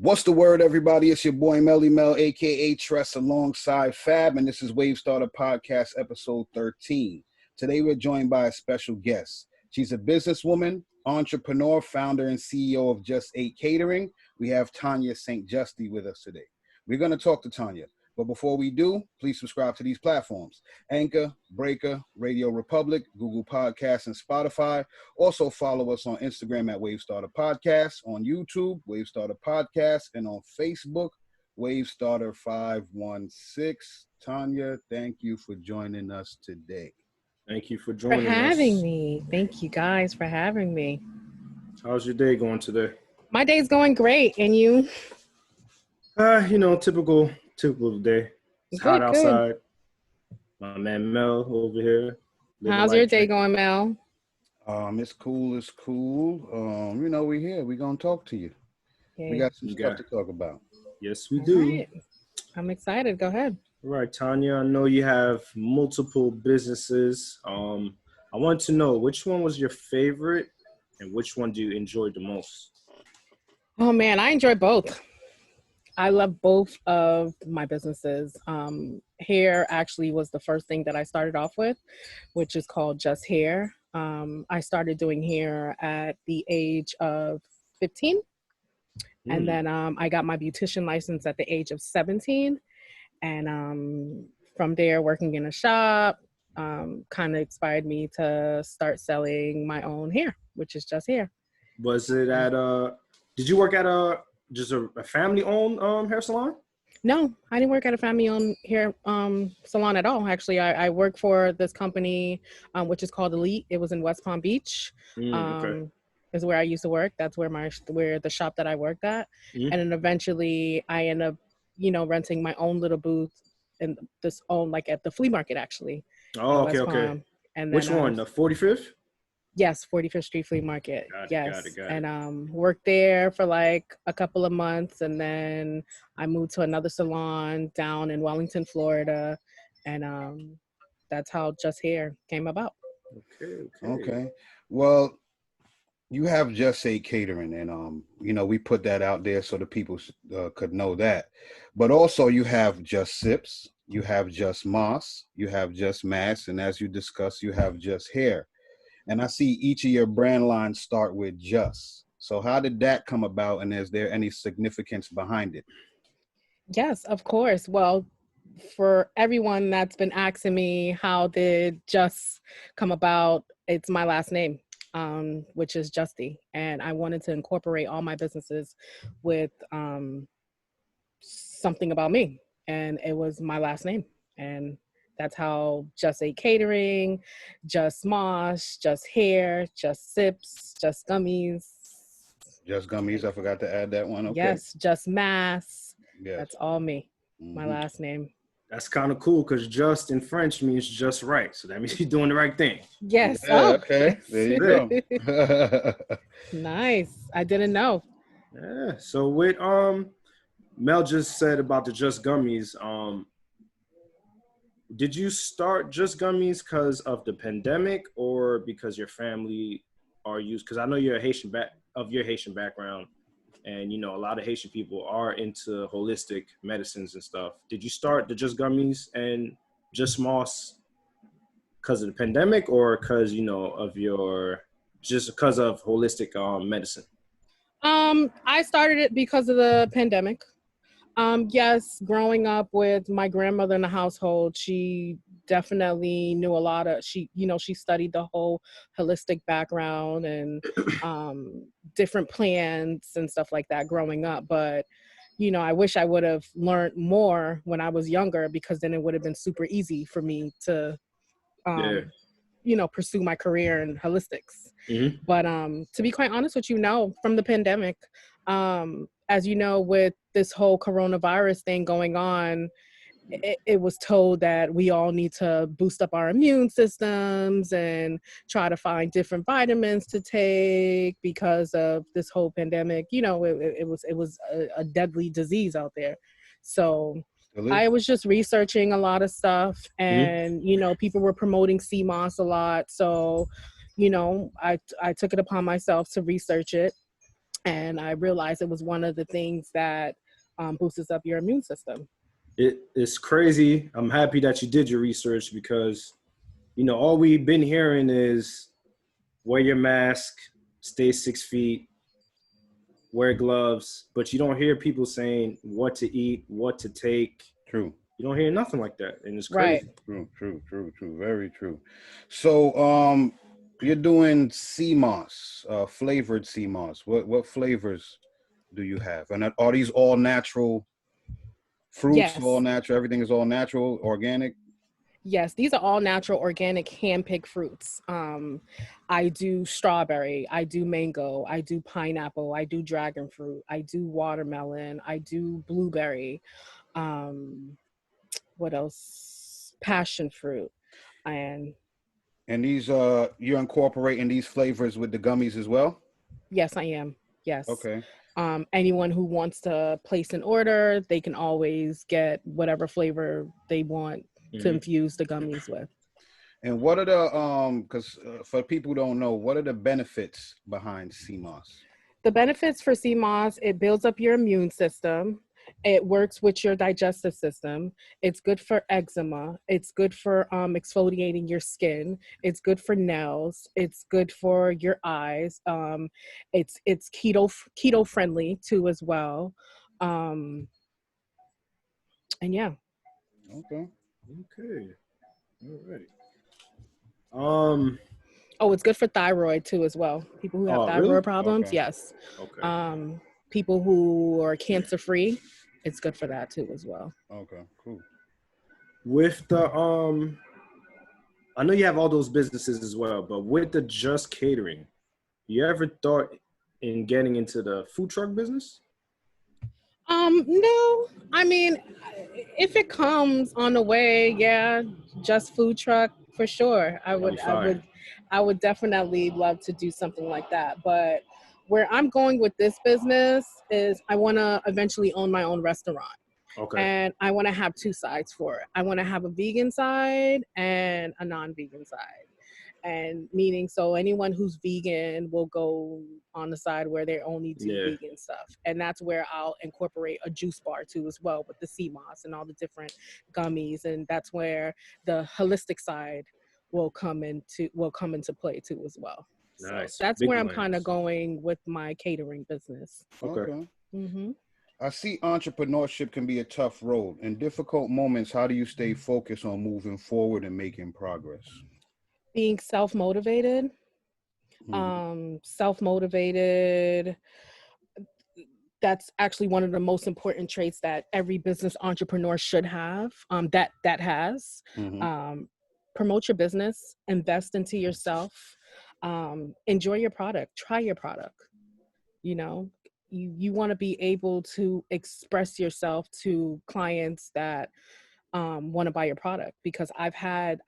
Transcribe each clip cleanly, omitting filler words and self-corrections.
What's the word, everybody? It's your boy Melly Mel, aka Tress, alongside Fab, and this is Wavestarterz Podcast, episode 13. Today, we're joined by a special guest. She's a businesswoman, entrepreneur, founder, and CEO of Justatecatering. We have Tanya St. Justy with us today. We're going to talk to Tanya, but before we do, please subscribe to these platforms: Anchor, Breaker, Radiopublic, Google Podcasts, and Spotify. Also follow us on Instagram at Wavestarterz Podcast, on YouTube, Wavestarterz Podcast, and on Facebook, Wavestarterz516. Tanya, thank you for joining us today. Thank you for joining us. For having me. Thank you guys for having me. How's your day going today? My day's going great. And you? Typical day. It's hot outside. My man Mel over here. How's your day going, Mel? It's cool. We're here. We're going to talk to you. Okay. We got some stuff to talk about. Yes, we do. Right. I'm excited. Go ahead. All right, Tanya, I know you have multiple businesses. I want to know, which one was your favorite and which one do you enjoy the most? Oh, man, I enjoy both. I love both of my businesses. Hair actually was the first thing that I started off with, which is called Just Hair. I started doing hair at the age of 15. And then I got my beautician license at the age of 17. And from there, working in a shop kind of inspired me to start selling my own hair, which is Just Hair. Was it did you work at a family-owned hair salon? No, I didn't work at a family-owned hair salon at all. Actually, I work for this company, which is called Elite. It was in West Palm Beach. Okay. Is where I used to work. That's where the shop that I worked at. And then eventually I ended up, renting my own little booth and at the flea market, actually. Oh, okay. And then, which one? The 45th? Yes, 45th Street Flea Market. Got it. And worked there for like a couple of months, and then I moved to another salon down in Wellington, Florida, and that's how Just Hair came about. Okay. Well, you have Justatecatering, and we put that out there so the people could know that. But also you have Just Sips, you have Just Moss, you have Just Mass, and as you discussed, you have Just Hair. And I see each of your brand lines start with Just. So how did that come about, and is there any significance behind it? Yes, of course. Well, for everyone that's been asking me how did Just come about, it's my last name. Which is Justy, and I wanted to incorporate all my businesses with something about me, and it was my last name, and that's how Justatecatering, Just Moss, Just Hair, Just Sips, Just Gummies. Just Gummies, I forgot to add that one. Okay. Yes, Just Mass. Yes. That's all me. My last name. That's kind of cool because just in French means just right. So that means you're doing the right thing. Yes. Yeah, okay. There you go. Nice. I didn't know. Yeah. So with Mel just said about the Just Gummies, did you start Just Gummies because of the pandemic or because your family are used? Because I know you're Haitian background. And, a lot of Haitian people are into holistic medicines and stuff. Did you start the Just Gummies and Just Moss because of the pandemic or because, because of holistic medicine? I started it because of the pandemic. Yes, growing up with my grandmother in the household, she definitely knew a lot of, she studied the whole holistic background and different plants and stuff like that growing up. But, I wish I would have learned more when I was younger, because then it would have been super easy for me to, pursue my career in holistics. But to be quite honest with from the pandemic, as you know, with this whole coronavirus thing going on, it was told that we all need to boost up our immune systems and try to find different vitamins to take because of this whole pandemic. It was a deadly disease out there. So I was just researching a lot of stuff, and, people were promoting sea moss a lot. So, I took it upon myself to research it. And I realized it was one of the things that boosts up your immune system. It's crazy. I'm happy that you did your research because, you know, all we've been hearing is wear your mask, stay 6 feet, wear gloves, but you don't hear people saying what to eat, what to take. True. You don't hear nothing like that, and it's crazy. Right. True. Very true. So, you're doing sea moss, flavored sea moss. What flavors do you have? And are these all natural fruits? Yes. All natural. Everything is all natural, organic. Yes, these are all natural, organic, hand-picked fruits. I do strawberry, I do mango, I do pineapple, I do dragon fruit, I do watermelon, I do blueberry. What else? Passion fruit. And these, you're incorporating these flavors with the gummies as well? yes, I am. Yes. Okay. Anyone who wants to place an order, they can always get whatever flavor they want to infuse the gummies with. And what are the, because for people who don't know, what are the benefits behind sea moss? The benefits for sea moss, it builds up your immune system. It works with your digestive system. It's good for eczema. It's good for exfoliating your skin. It's good for nails. It's good for your eyes. It's keto friendly too as well. And yeah. Okay. All right. Oh, it's good for thyroid too as well. People who have thyroid problems, okay. yes. Okay. People who are cancer free, it's good for that too as well. Okay, cool. With the I know you have all those businesses as well, but with the Justatecatering, you ever thought in getting into the food truck business? No. I mean, if it comes on the way, yeah, just food truck for sure. I would definitely love to do something like that. But where I'm going with this business is I want to eventually own my own restaurant. Okay. And I want to have two sides for it. I want to have a vegan side and a non-vegan side. And meaning, so anyone who's vegan will go on the side where they only do vegan stuff. And that's where I'll incorporate a juice bar too as well with the sea moss and all the different gummies. And that's where the holistic side will come into play too as well. Nice. So that's where I'm kind of going with my catering business. Okay. Mm-hmm. I see entrepreneurship can be a tough road. In difficult moments, how do you stay focused on moving forward and making progress? Being self-motivated. Self-motivated. That's actually one of the most important traits that every business entrepreneur should have. That has. Promote your business. Invest into yourself. Enjoy your product. Try your product. You know, you want to be able to express yourself to clients that want to buy your product, because I've had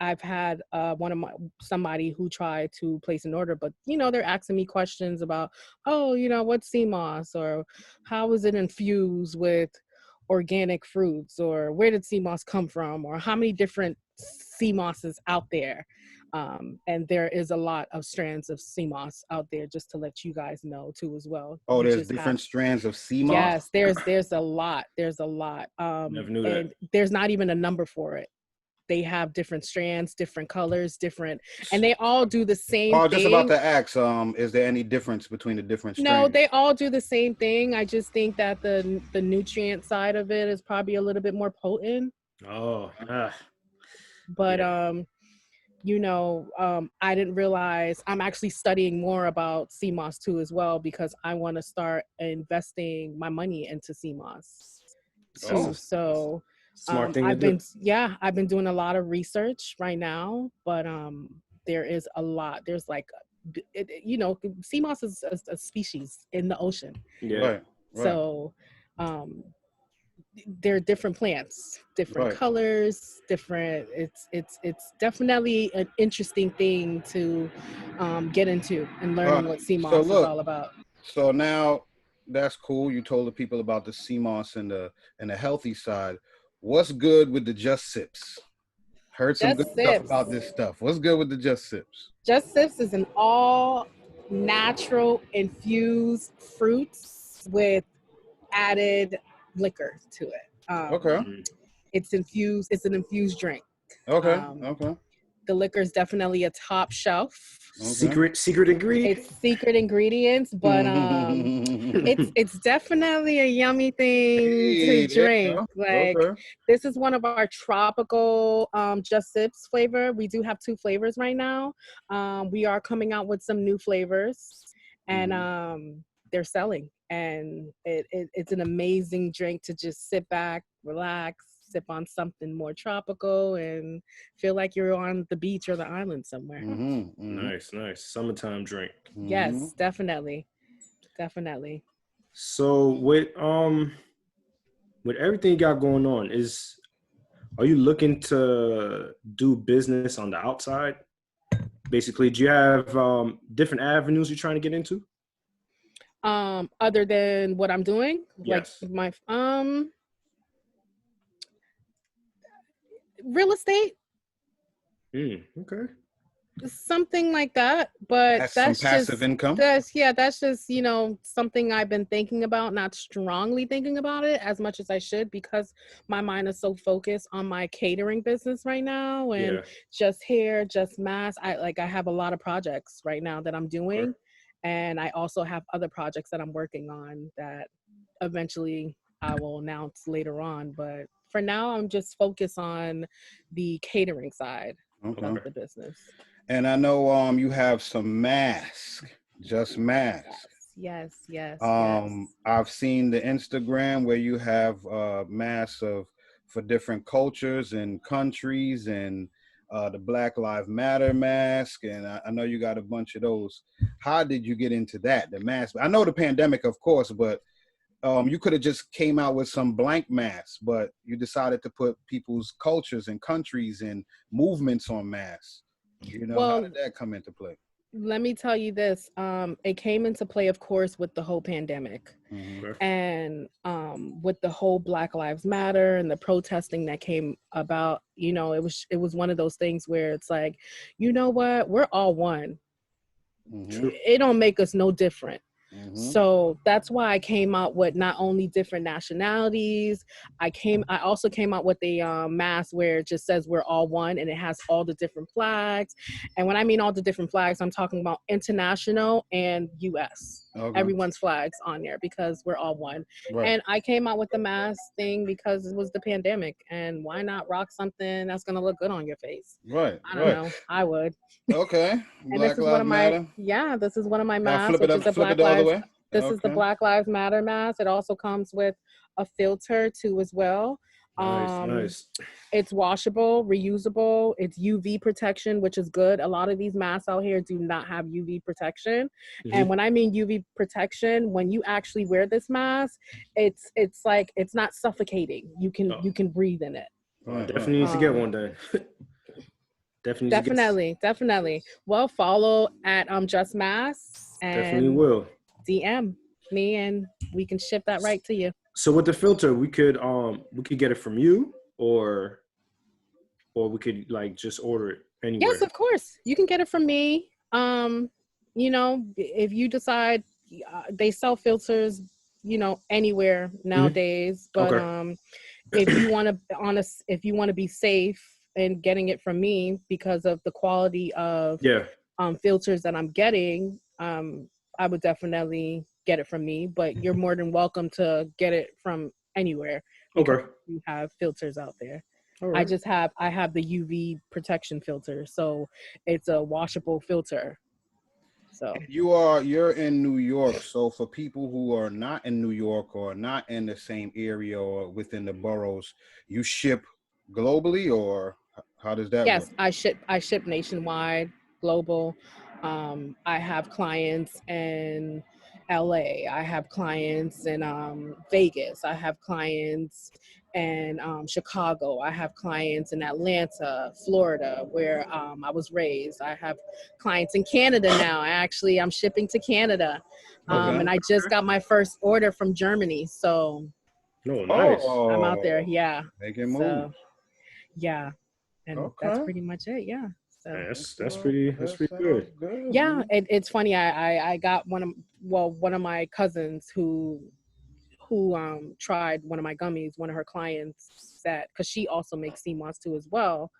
somebody who tried to place an order, but you know, they're asking me questions about, oh, you know, what's sea moss, or how is it infused with organic fruits, or where did sea moss come from, or how many different sea mosses out there. And there is a lot of strands of sea moss out there, just to let you guys know too as well. Oh, there's different strands of sea moss? Yes, there's a lot. There's a lot. Never knew that. And there's not even a number for it. They have different strands, different colors, and they all do the same thing. Just about to ask, is there any difference between the different strands? No, they all do the same thing. I just think that the nutrient side of it is probably a little bit more potent. But you know, I didn't realize I'm actually studying more about sea moss too as well, because I want to start investing my money into sea moss too. So smart thing I've been doing a lot of research right now, but there is a lot. There's like, you know, sea moss is a species in the ocean. Yeah. Right. So there are different plants, different colors, different. It's definitely an interesting thing to get into and learning what sea moss is all about. So now that's cool. You told the people about the sea moss and the healthy side. What's good with the Just Sips? Heard some good stuff about this stuff. What's good with the Just Sips? Just Sips is an all natural infused fruits with added liquor to it. Okay. It's infused. It's an infused drink. Okay. Okay. The liquor is definitely a top shelf. Okay. Secret ingredient. It's secret ingredients, but it's definitely a yummy thing to drink. Like this is one of our tropical Just Sips flavor. We do have 2 flavors right now. We are coming out with some new flavors, and they're selling. And it's an amazing drink to just sit back, relax, sip on something more tropical, and feel like you're on the beach or the island somewhere. Nice. Summertime drink. Yes, definitely. So with everything you got going on, are you looking to do business on the outside? Basically, do you have different avenues you're trying to get into? Other than what I'm doing? Yes. Like my real estate. Okay. Something like that, but that's some passive just, income. That's just something I've been thinking about, not strongly thinking about it as much as I should, because my mind is so focused on my catering business right now and just hair, just mask. I have a lot of projects right now that I'm doing, and I also have other projects that I'm working on that eventually I will announce later on. But for now, I'm just focused on the catering side of the business. And I know you have some masks, just masks. Yes. I've seen the Instagram where you have masks for different cultures and countries, and the Black Lives Matter mask, and I know you got a bunch of those. How did you get into that, the mask? I know the pandemic, of course, but you could have just came out with some blank masks, but you decided to put people's cultures and countries and movements on masks. How did that come into play? Let me tell you this. It came into play, of course, with the whole pandemic, and with the whole Black Lives Matter and the protesting that came about. It was one of those things where it's like, you know what, we're all one. It don't make us no different. So that's why I came out with not only different nationalities, I also came out with a mask where it just says we're all one, and it has all the different flags. And when I mean all the different flags, I'm talking about international and US. Everyone's flags on there, because we're all one. And I came out with the mask thing because it was the pandemic, and why not rock something that's gonna look good on your face? I don't know. I would. Okay. And this is one of my this is one of my masks, which is the Black Lives. This is the Black Lives Matter mask. It also comes with a filter too as well. Nice. It's washable, reusable. It's UV protection, which is good. A lot of these masks out here do not have UV protection. And when I mean UV protection, when you actually wear this mask, it's like it's not suffocating. You can breathe in it. Definitely needs to get one then. Definitely. Well, follow at Just Masks, and definitely will DM me, and we can ship that right to you. So with the filter, we could get it from you, or we could just order it anywhere. Yes, of course, you can get it from me. If you decide, they sell filters, anywhere nowadays. But if you want to be safe in getting it from me because of the quality of filters that I'm getting, I would definitely get it from me, but you're more than welcome to get it from anywhere. You have filters out there. I have the UV protection filter, so it's a washable filter. So you're in New York. So for people who are not in New York or not in the same area or within the boroughs, you ship globally, or how does that work? Yes, I ship nationwide, global. I have clients in LA. I have clients in Vegas. I have clients in Chicago. I have clients in Atlanta, Florida, where I was raised. I have clients in Canada now. I'm shipping to Canada. And I just got my first order from Germany. So nice. I'm out there. Yeah. Making moves. So, yeah. And that's pretty much it. Yeah. So That's pretty good. Yeah, it's funny. I got one of my cousins who tried one of my gummies. One of her clients said, because she also makes sea moss too as well,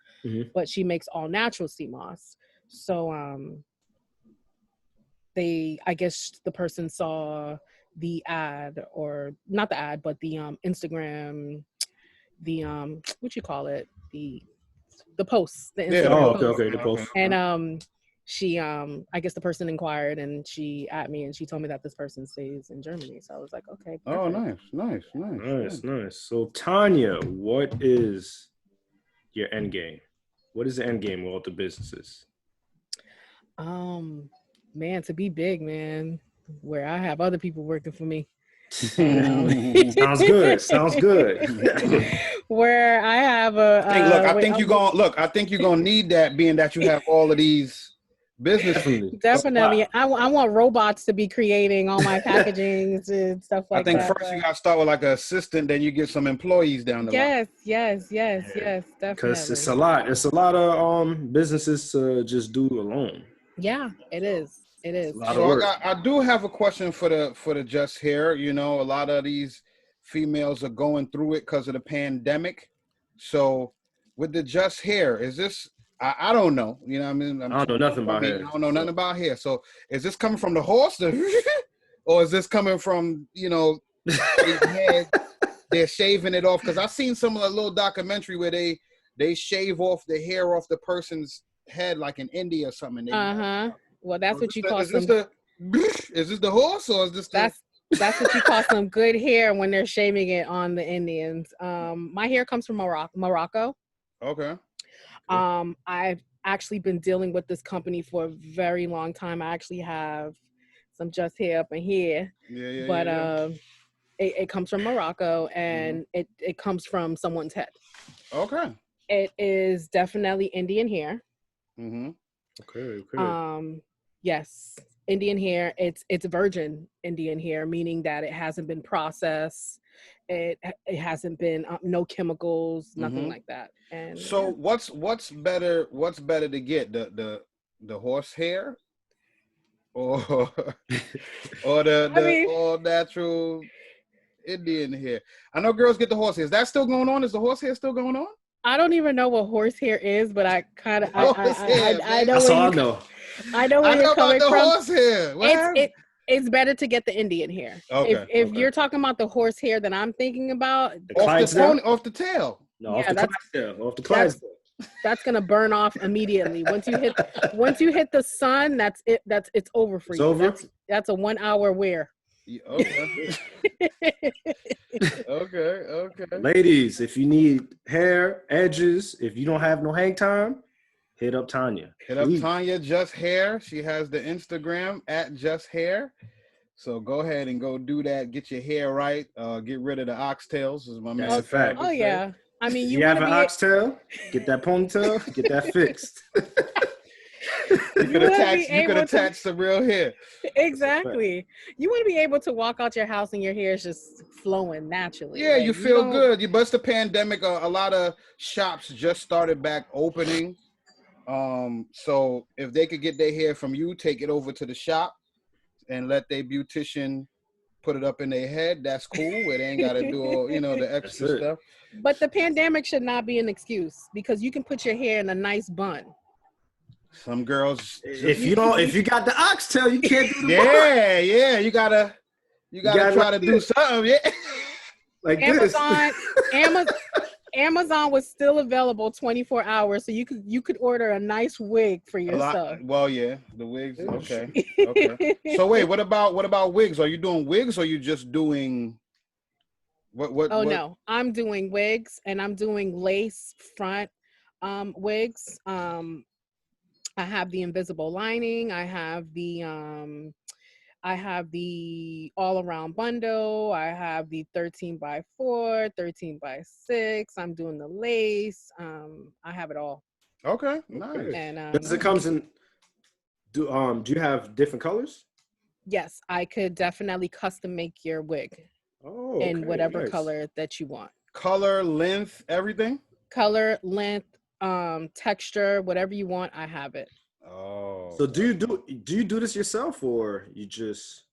but she makes all natural sea moss. So I guess the person saw the ad, or not the ad, but the Instagram, the what you call it, the posts, the Instagram post. Okay, the post. And she I guess the person inquired, and she at me, and she told me that this person stays in Germany. So I was like, okay, perfect. Oh, nice. So Tanya, what is your end game? What is the end game with all the businesses? Man, to be big, man, where I have other people working for me. Sounds good. Where I have I think you're gonna need that, being that you have all of these businesses. Definitely. I want robots to be creating all my packaging and stuff like that. I think first you gotta start with like an assistant, then you get some employees down the line. Yes, definitely. Because it's a lot of businesses to just do alone. Yeah, it is. So I do have a question for the Just Hair. You know, a lot of these females are going through it because of the pandemic. So with the Just Hair, is this? I don't know. You know what I mean? I don't know nothing about hair. I don't know nothing about hair. So is this coming from the horse, or is this coming from, you know, they're shaving it off? Because I've seen some of the little documentary where they shave off the hair off the person's head, like in India or something. Well, that's what you call some. Is this the horse, or is this that's what you call some good hair when they're shaving it on the Indians. My hair comes from Morocco. Okay. I've actually been dealing with this company for a very long time. I actually have some Just Hair up in here. But it comes from Morocco, and it comes from someone's head. Okay. It is definitely Indian hair. Okay. Yes, Indian hair. It's virgin Indian hair, meaning that it hasn't been processed. It hasn't been no chemicals, nothing like that. And so what's better to get, the horse hair or the all natural Indian hair? I know girls get the horse hair. Is that still going on? Is the horse hair still going on? I don't even know what horse hair is, but I kind of I know that's where all you, I know. I know where you're coming from. Horse hair. It's better to get the Indian hair. Okay. If you're talking about the horse hair that I'm thinking about, off the tail. No, yeah, off the Clydesdale. That's gonna burn off immediately. Once you hit the sun, that's it. It's over for you. Over? That's a 1 hour wear. Yeah, okay. Okay. Ladies, if you need hair, edges, if you don't have no hang time, hit up Tanya. Tanya Just Hair. She has the Instagram at Just Hair. So go ahead and go do that. Get your hair right. Get rid of the oxtails. Is my That's a fact. Oh yeah. I mean, you have an oxtail, get that ponytail, get that fixed. You could attach some real hair. Exactly. You want to be able to walk out your house and your hair is just flowing naturally. Yeah, you feel good. But it's the pandemic. A lot of shops just started back opening. So if they could get their hair from you, take it over to the shop and let their beautician put it up in their head. That's cool. Where they ain't got to do all, the extra stuff. But the pandemic should not be an excuse, because you can put your hair in a nice bun. Some girls, if you got the oxtail, you can't do the bun. Yeah, you gotta try to do something. Yeah, like Amazon was still available 24 hours, so you could order a nice wig for yourself. Well, yeah, the wigs. Okay. So wait, what about wigs? Are you doing wigs, or are you just doing what? No, I'm doing wigs, and I'm doing lace front wigs. I have the invisible lining. I have the all around bundle. I have the 13x4, 13x6. I'm doing the lace. I have it all. Okay, nice. And does it comes in? Do you have different colors? Yes, I could definitely custom make your wig. Oh, okay, in whatever color that you want. Color, length, everything. Color, length, texture, whatever you want, I have it. Oh. So do you do this yourself, or you just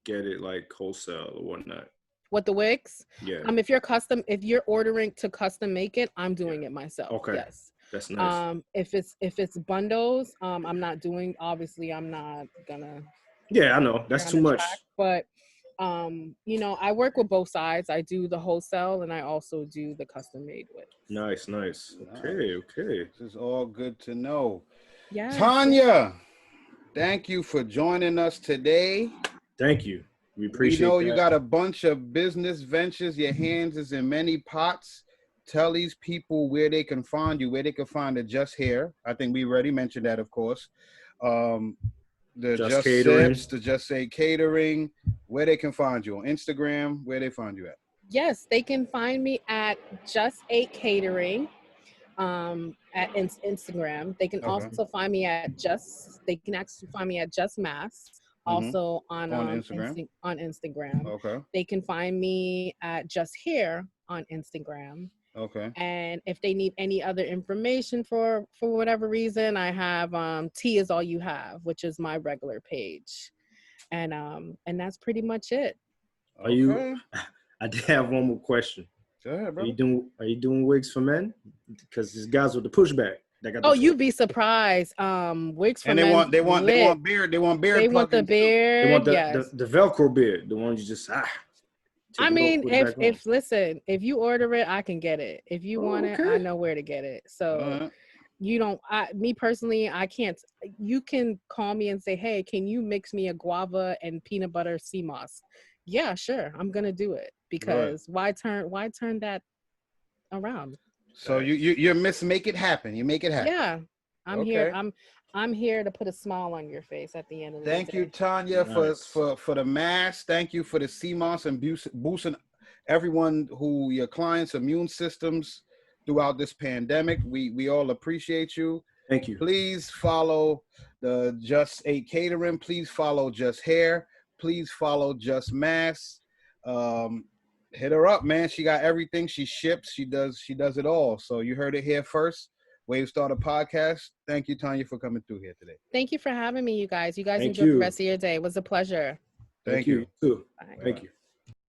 get it like wholesale or whatnot? What, the wigs? Yeah. If you're ordering to custom make it, I'm doing it myself. Okay. Yes. That's nice. If it's bundles, I'm not doing. Obviously, I'm not gonna. Yeah, I know that's too much. But you know, I work with both sides. I do the wholesale and I also do the custom made wigs. Nice. Okay. This is all good to know. Yeah. Tanya, thank you for joining us today. Thank you. We appreciate it. We know you got a bunch of business ventures. Your hands is in many pots. Tell these people where they can find you, where they can find the Just Hair. I think we already mentioned that, of course. The Just Catering. Sips, the Just Say Catering, where they can find you on Instagram, where they find you at. Yes, they can find me at Justatecatering at Instagram. They can also find me at They can actually find me at Just Mass. Also on Instagram. On Instagram. Okay. They can find me at Just Hair on Instagram. Okay. And if they need any other information for whatever reason, I have T Is All You Have, which is my regular page, and that's pretty much it. Are you? I did have one more question. Go ahead, bro. Are you doing wigs for men? Because these guys with the pushback. You'd be surprised. Wigs for men. And they want beard. They want beard. They want the beard. They want the Velcro beard. The one you just I mean, if you order it, I can get it. If you want it, I know where to get it. So you don't. Me personally, I can't. You can call me and say, "Hey, can you mix me a guava and peanut butter sea moss?" Yeah, sure. I'm gonna do it because why turn that around? So you make it happen. You make it happen. Yeah, I'm here. I'm here to put a smile on your face at the end of the day. Thank you, Tanya, for the mask. Thank you for the CMOS and boosting everyone your clients' immune systems throughout this pandemic. We all appreciate you. Thank you. Please follow the Just Catering. Please follow Just Hair. Please follow Just Mass. Hit her up, man. She got everything. She ships. She does it all. So you heard it here first. Wavestarterz podcast. Thank you, Tanya, for coming through here today. Thank you for having me, you guys. You guys enjoy the rest of your day. It was a pleasure. Thank you. Bye. Thank you.